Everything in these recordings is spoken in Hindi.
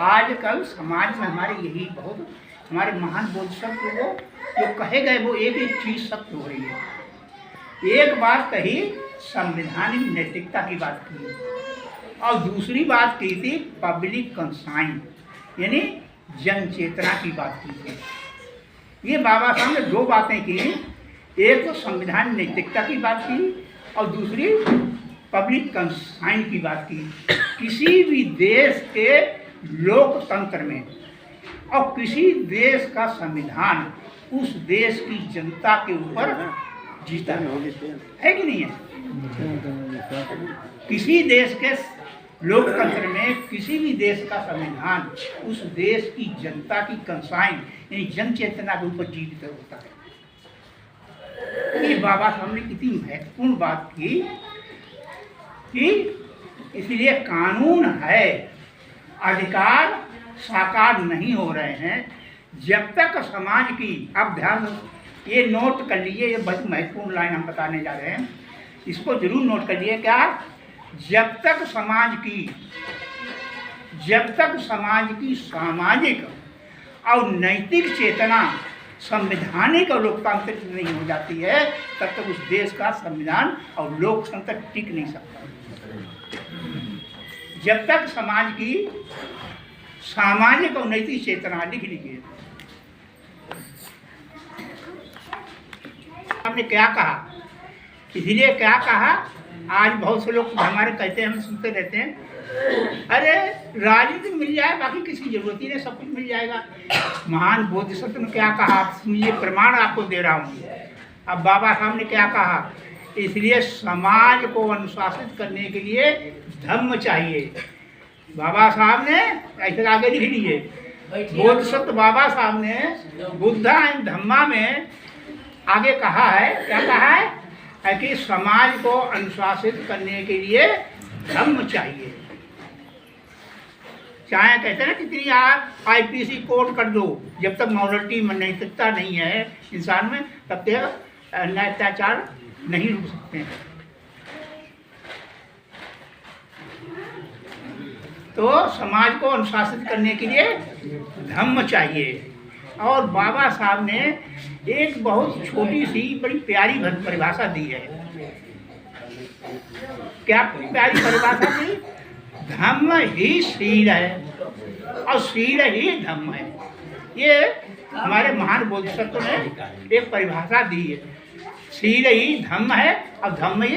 आजकल समाज में हमारे यही बहुत हमारे महान बोधिसत्व को जो कहे गए वो एक एक चीज सत्य हो रही है। एक बात कही संवैधानिक नैतिकता की बात की और दूसरी बात की थी पब्लिक कंसाइन यानी जन चेतना की बात की थी। ये बाबा साहब ने दो बातें की, एक तो संविधान नैतिकता की बात की और दूसरी पब्लिक कंसाइन की बात की। किसी भी देश के लोकतंत्र में और किसी देश का संविधान उस देश की जनता के ऊपर जीता है कि नहीं है। किसी देश के लोकतंत्र में किसी भी देश का संविधान उस देश की जनता की कंसाइन यानी जन चेतना के ऊपर जीवित होता है। ये बाबा साहब ने कितनी महत्वपूर्ण बात की कि इसलिए कानून है, अधिकार साकार नहीं हो रहे हैं जब तक समाज की, अब ध्यान ये नोट कर लीजिए, ये बहुत महत्वपूर्ण लाइन हम बताने जा रहे हैं, इसको जरूर नोट कर लीजिए। क्या? जब तक समाज की सामाजिक और नैतिक चेतना संवैधानिक और लोकतांत्रिक नहीं हो जाती है तब तक उस देश का संविधान और लोकतंत्र टिक नहीं सकता। जब तक समाज की सामाजिक और नैतिक चेतना, लिख लीजिए, आपने क्या कहा, इसलिए क्या कहा, आज बहुत से लोग हमारे कहते हैं, हम सुनते रहते हैं, अरे राजनीति मिल जाए बाकी किसी जरूरत ही नहीं, सब कुछ मिल जाएगा। महान बोधिसत्व ने क्या कहा, ये प्रमाण आपको दे रहा हूँ। अब बाबा साहब ने क्या कहा, इसलिए समाज को अनुशासित करने के लिए धम्म चाहिए। बाबा साहब ने ऐसे आगे लिख लीजिए, बोधिसत्व बाबा साहब ने बुद्धा एंड धम्मा में आगे कहा है, क्या कहा है कि समाज को अनुशासित करने के लिए धम्म चाहिए। चाहे कहते हैं ना कितनी आप आईपीसी कोड कर दो, जब तक मॉरलिटी में नैतिकता नहीं है इंसान में तब तक अत्याचार नहीं रुक सकते हैं। तो समाज को अनुशासित करने के लिए धम्म चाहिए। और बाबा साहब ने एक बहुत छोटी सी बड़ी प्यारी परिभाषा दी है। क्या प्यारी परिभाषा दी? धम्म ही शील है और शील ही धम्म है। ये हमारे महान बोधिसत्व ने एक परिभाषा दी है, शील ही धम्म है और धम्म ही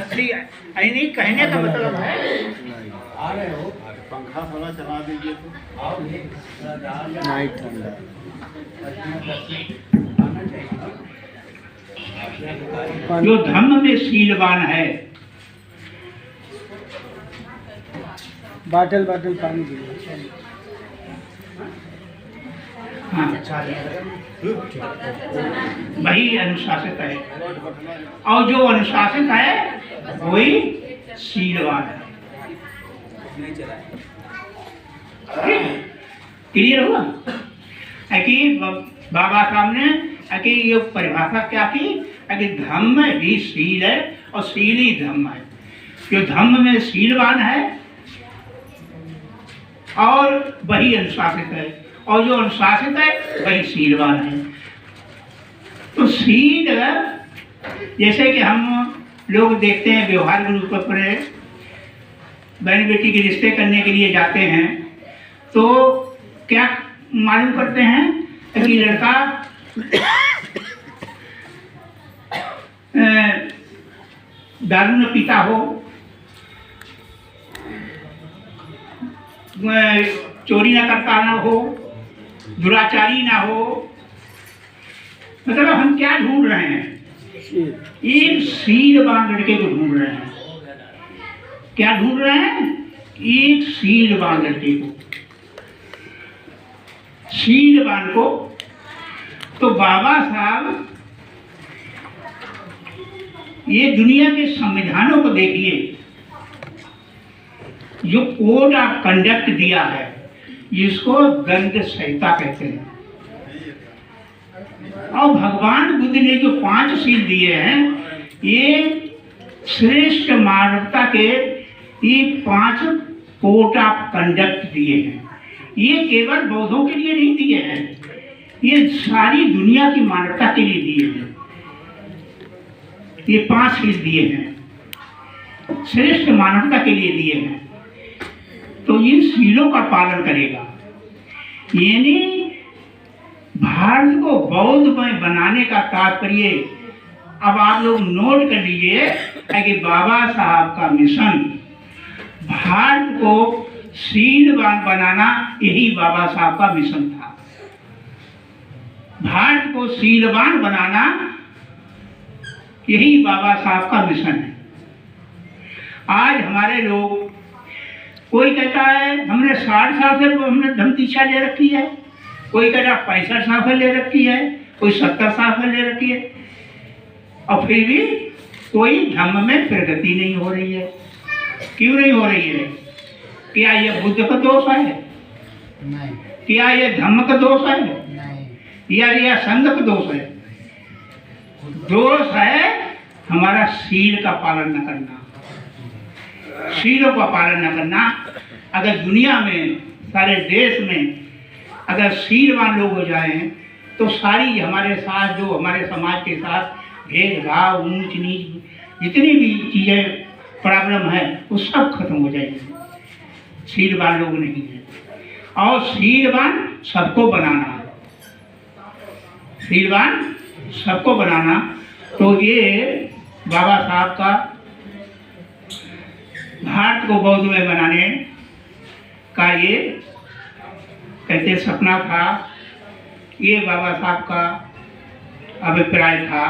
शील है। यानी कहने का मतलब है, आ रहे हो पंखा थोड़ा चला दीजिए तो नाइट ठंडा। जो धम्म में शीलवान है, बाटल पानी दीजिए। हाँ, वही अनुशासित है और जो अनुशासित है वही शीलवान है। क्लियर हुआ कि बाबा साहब ने कि ये परिभाषा क्या की कि धम्म ही शील है और शील ही धम्म है। जो धम्म में शीलवान है और वही अनुशासित है और जो अनुशासित है वही शीलवान है। तो शील जैसे कि हम लोग देखते हैं व्यवहार के रूप पर बहन बेटी के रिश्ते करने के लिए जाते हैं तो क्या मालूम करते हैं कि लड़का दारू न पीता हो, चोरी न करता न हो, दुराचारी ना हो। मतलब हम क्या ढूंढ रहे हैं? एक शीलवान लड़के को ढूंढ रहे हैं। क्या ढूंढ रहे हैं? एक शीलवान लड़के को, शीलवान को। तो बाबा साहब ये दुनिया के संविधानों को देखिए, जो कोड ऑफ कंडक्ट दिया है जिसको दंड संहिता कहते हैं, और भगवान बुद्ध ने जो 5 शील दिए हैं, ये श्रेष्ठ मानवता के ये 5 कोड ऑफ कंडक्ट दिए हैं। ये केवल बौद्धों के लिए नहीं दिए हैं, ये सारी दुनिया की मानवता के लिए दिए हैं। ये 5 शील दिए हैं, श्रेष्ठ मानवता के लिए दिए हैं। तो इन शीलों का पालन करेगा, यानी भारत को बौद्धमय बनाने का तात्पर्य, अब आप लोग नोट कर लीजिए कि बाबा साहब का मिशन भारत को शीलवान बनाना, यही बाबा साहब का मिशन था। भारत को शीलवान बनाना यही बाबा साहब का मिशन है। आज हमारे लोग, कोई कहता है हमने 60 साल से हमने धम्म दीक्षा ले रखी है, कोई कहता 65 साल से ले रखी है, कोई 70 साल से ले रखी है, और फिर भी कोई धम्म में प्रगति नहीं हो रही है। क्यों नहीं हो रही है? क्या ये बुद्ध का दोष है? नहीं। क्या ये धम्म का दोष है? नहीं। या संघ का दोष है? दोष है हमारा शील का पालन न करना, शीलों का पालन न करना। अगर दुनिया में, सारे देश में अगर शीलवान लोग हो जाएं तो सारी हमारे साथ, जो हमारे समाज के साथ भेदभाव, ऊंच नीच, जितनी भी चीज़ें प्रॉब्लम है वो सब खत्म हो जाएगी। शीलवान लोग नहीं है, और शीलवान सबको बनाना है, शीलवान सबको बनाना। तो ये बाबा साहब का भारत को बौद्धमय बनाने का ये कहते सपना था, ये बाबा साहब का अभिप्राय था।